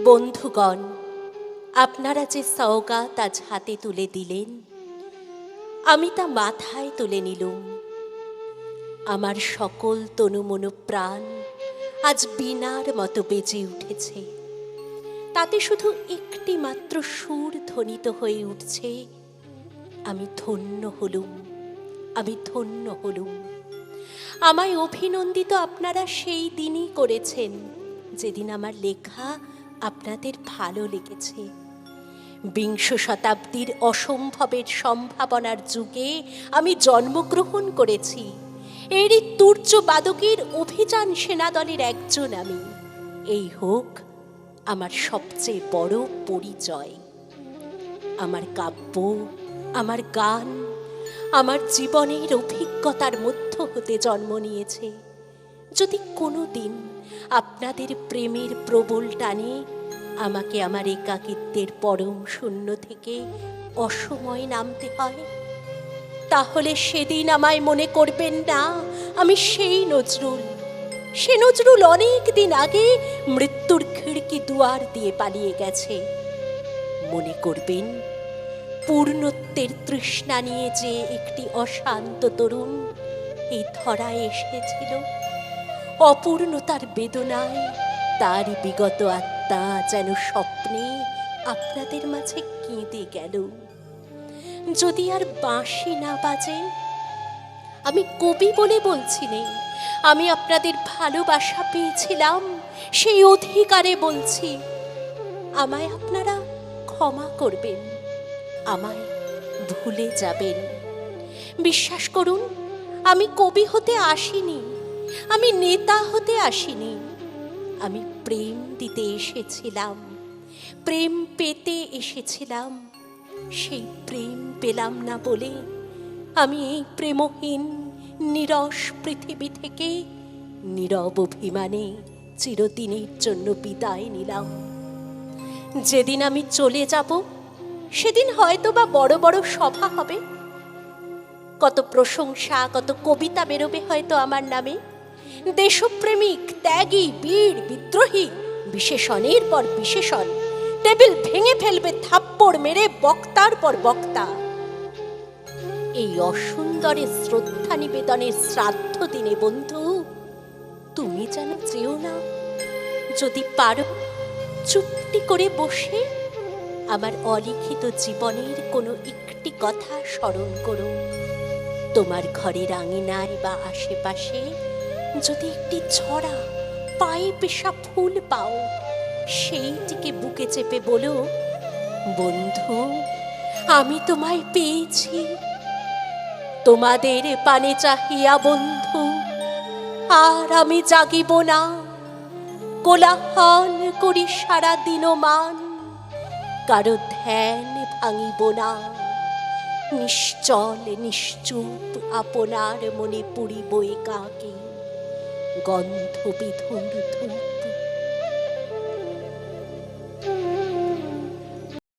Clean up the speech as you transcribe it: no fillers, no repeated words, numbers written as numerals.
বন্ধুগণ, আপনারা যে সওগাত আজ হাতে তুলে দিলেন, আমি তা মাথায় তুলে নিলুম। আমার সকল তনু মনো প্রাণ আজ বীণার মতো বেজে উঠেছে। তাতে শুধু একটি মাত্র সুর ধ্বনিত হয়ে উঠছে, আমি ধন্য হলুম, আমি ধন্য হলুম। আমায় অভিনন্দিত আপনারা সেই দিনই করেছেন যেদিন আমার লেখা আপনাদের ভালো লেগেছে। বিংশ শতাব্দীর অসম্ভবের সম্ভাবনার যুগে আমি জন্মগ্রহণ করেছি। এরই তুর্যবাদকের অভিযান সেনাদলের একজন আমি। এই হোক আমার সবচেয়ে বড় পরিচয়। আমার কাব্য, আমার গান, আমার জীবনের অভিজ্ঞতার মধ্য হতে জন্ম নিয়েছে। যদি কোনো দিন আপনাদের প্রেমের প্রবল টানে আমাকে আমার একাকিত্বের পরম শূন্য থেকে অসময়ে নামতে হয়, তাহলে সেদিন আমায় মনে করবেন না আমি সেই নজরুল। সে নজরুল অনেক দিন আগে মৃত্যুর খিড়কি দুয়ার দিয়ে পালিয়ে গেছে। মনে করবেন পূর্ণত্বের তৃষ্ণা নিয়ে যে একটি অশান্ত তরুণ এই ধরায় এসেছিল। অপূর্ণতার বেদনায় তারই বিগত আত্মা যেন স্বপ্নে আপনাদের মাঝে কেঁদে গেল। যদি আর বাঁশি না বাজে, আমি কবি বলে বলছি নে, আমি আপনাদের ভালোবাসা পেয়েছিলাম সেই অধিকারে বলছি। আমায় আপনারা ক্ষমা করবেন, আমায় ভুলে যাবেন। বিশ্বাস করুন, আমি কবি হতে আসিনি, আমি নেতা হতে আসিনি। আমি প্রেম দিতে এসেছিলাম, প্রেম পেতে এসেছিলাম। সেই প্রেম পেলাম না বলে আমি এই প্রেমহীন নিরস পৃথিবী থেকে নীরব অভিমানে চিরদিনের জন্য বিদায় নিলাম। যেদিন আমি চলে যাব সেদিন হয়তো বা বড় বড় সভা হবে, কত প্রশংসা, কত কবিতা বেরোবে হয়তো আমার নামে। দেশপ্রেমিক, ত্যাগী, বীর, বিদ্রোহী বিশেষণের পর বিশেষণ টেবিল ভেঙে ফেলবে থাপ্পড় মেরে বক্তার পর বক্তা। এই অসুন্দরে শ্রদ্ধা নিবেদনের শ্রাদ্ধ দিনে বন্ধু তুমি যেন চেও না। যদি পারো চুপটি করে বসে আমার অলিখিত জীবনের কোনো একটি কথা স্মরণ করো। তোমার ঘরের আঙিনায় বা আশেপাশে যদি একটি ছড়া পায়ে পেশা ফুল পাও, সেইটিকে বুকে চেপে বলো, বন্ধু আমি তোমায় পেয়েছি। তোমাদের পানে চাহিয়া বন্ধু আর আমি জাগিব না, কোলাহল করি সারা দিনমান, কারো ধ্যান ভাঙিব না। নিশ্চল নিশ্চুপ আপনার মনে পুরিব একাকী, গন্ধ বিধুর ধূপ